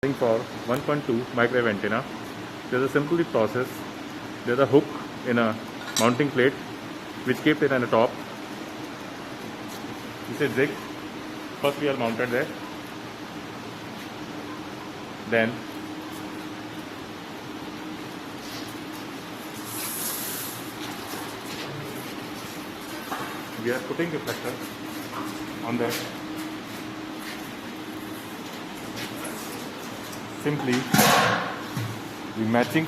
For 1.2 microwave antenna, there's a simple process. There's a hook in a mounting plate which kept it on the top. This is jig. First we are mounted there. Then we are putting reflector on that. Simply we matching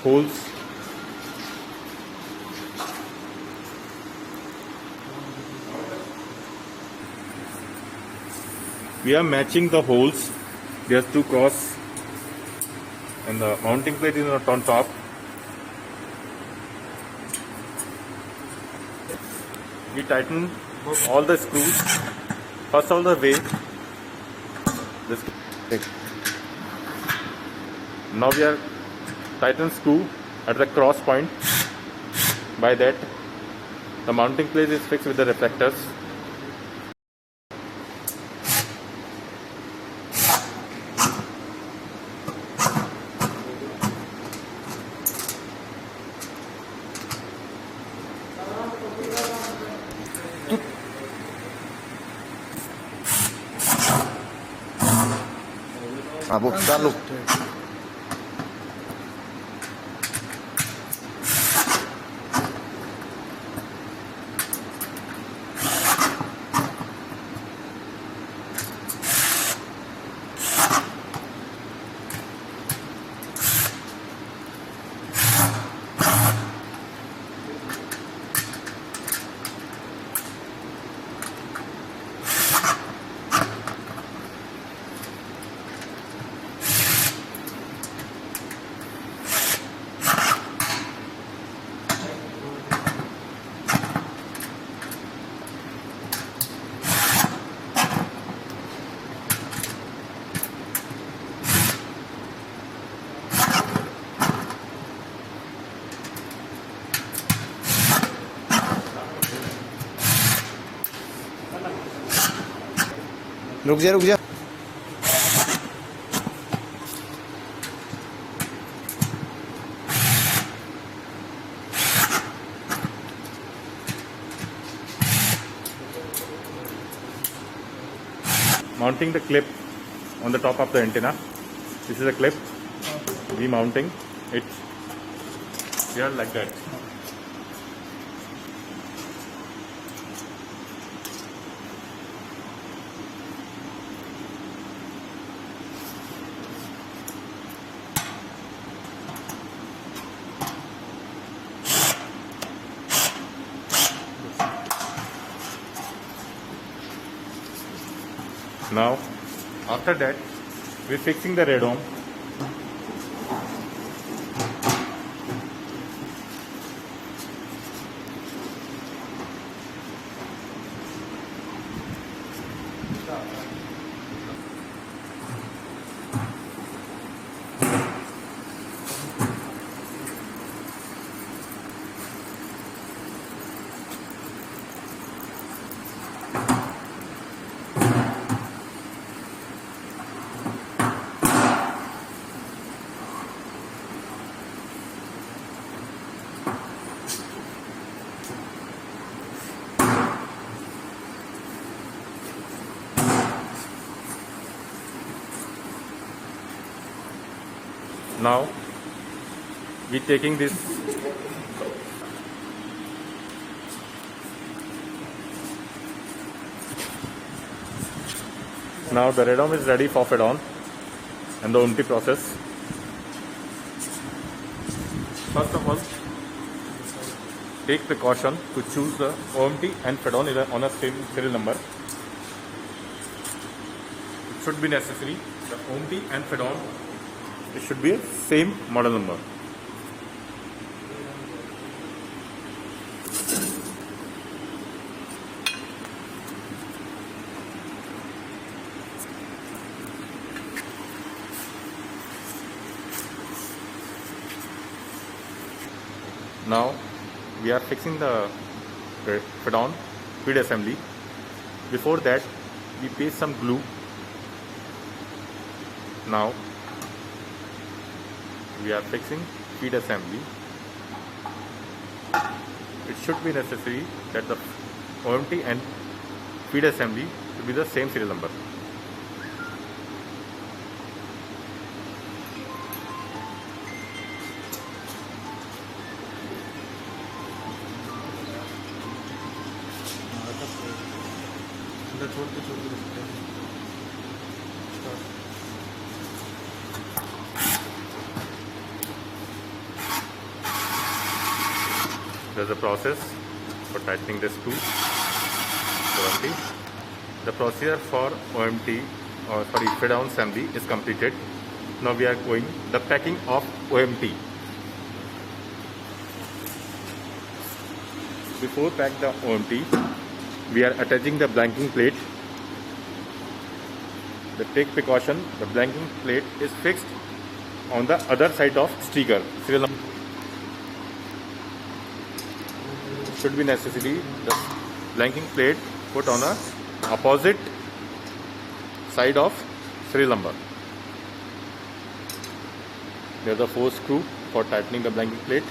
holes. We are matching the holes. There's two cross and the mounting plate is not on top. We tighten all the screws. First all the way. Now we are tighten screw at the cross point. By that the mounting plate is fixed with the reflectors. Bu चालू रुक जा Mounting the clip on the top of the antenna. This is a clip. We mounting it here like that. Now, after that, we're fixing the radome. Now we taking this now the radome is ready for fed on and the OMT process. First of all, take precaution to choose the OMT and fed on on a same serial number. It should be necessary the OMT and fed on. It should be a same model number. Now we are fixing the feed-on feed assembly. Before that, we paste some glue Now we are fixing feed assembly. It should be necessary that the OMT and feed assembly should be the same serial number. There's a process for tightening the screw for OMT. The procedure for OMT or sorry feed down assembly is completed. Now we are going the packing of OMT. Before pack the OMT, we are attaching the blanking plate. Take precaution, the blanking plate is fixed on the other side of sticker. Serial number should be necessary. The blanking plate put on the opposite side of serial number. There is a 4 screw for tightening the blanking plate.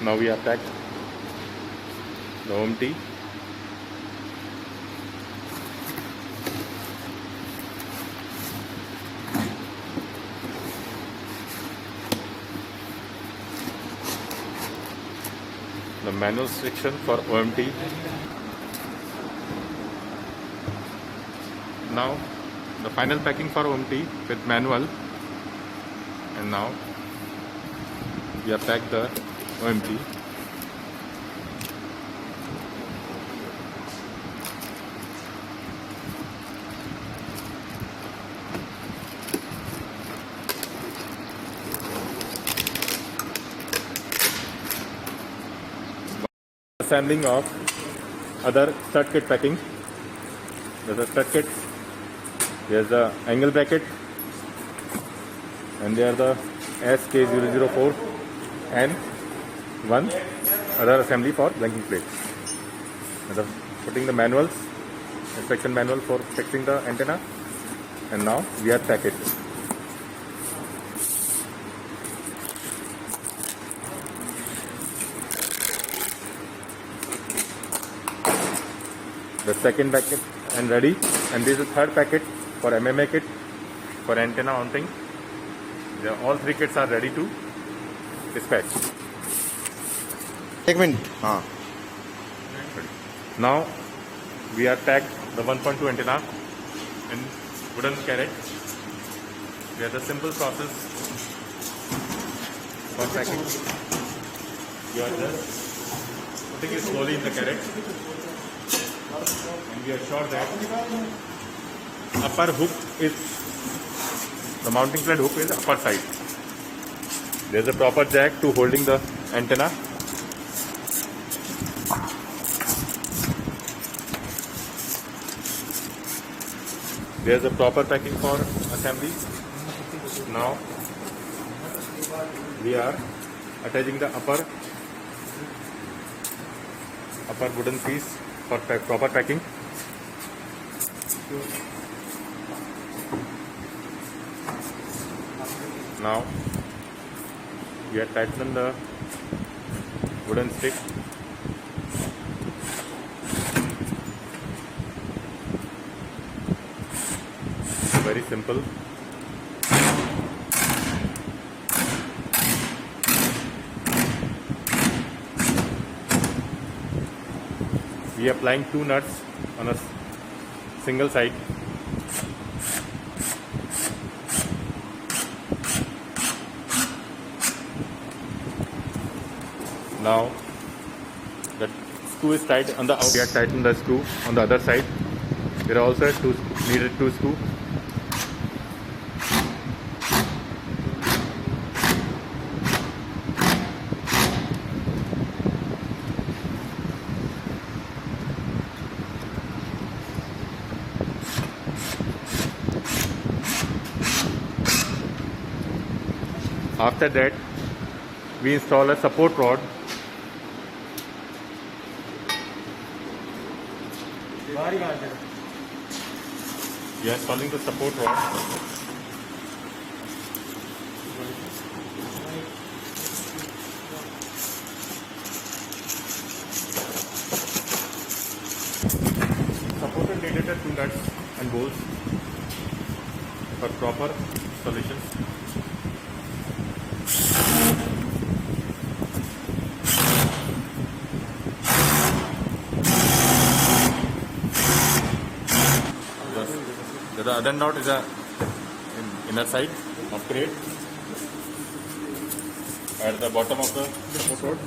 Now we have packed the OMT. The manual section for OMT. Now the final packing for OMT with manual, and now we have packed the OMT. Assembling of other stud kit packing. There's a stud kit, there's the angle bracket, and there are the SK004 and one other assembly for blanking plate. Putting the manuals, inspection manual for fixing the antenna, and now we are packed. The second packet and ready, and this is the third packet for MMA kit for antenna mounting. All 3 kits are ready to dispatch. एक minute हाँ Now we are packed the 1.2 antenna in wooden carrot. We have the simple process for packing. You are just putting it slowly in the carrot, and we are sure that upper hook is the mounting plate hook is upper side. There is a proper jack to holding the antenna. There is a proper packing for assembly. Now we are attaching the upper wooden piece for proper packing. Now we are tightening the wooden stick. Very simple. We are applying 2 nuts on a single side. Now the screw is tight on the out. We are tighten the screw on the other side. There are also needed two screw. After that, we install a support rod. We are installing the support rod. Supported radiator, two nuts and bolts for proper installation. The other knot is a inner side of crate at the bottom of the support rod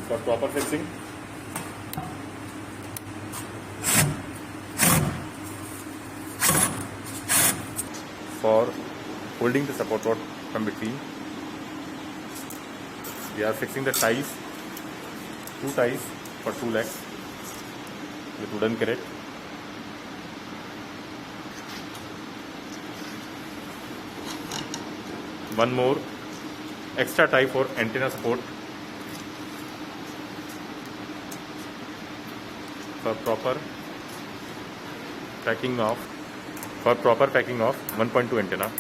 for proper fixing. For holding the support rod from between, we are fixing the ties, two ties for two legs with wooden crate. One more extra tie for antenna support for proper packing of 1.2 antenna.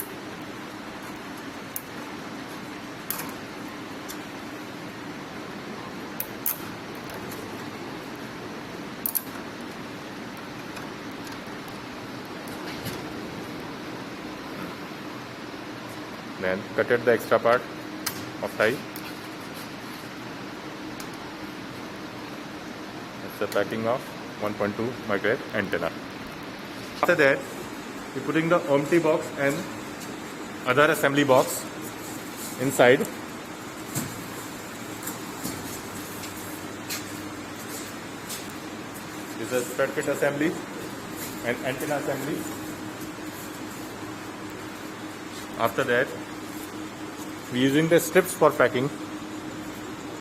Then cut at the extra part of tie. That's the packing of 1.2 microwave antenna. After that, we're putting the OMT box and other assembly box inside. This is a spread kit assembly and antenna assembly. After that, we're using the strips for packing.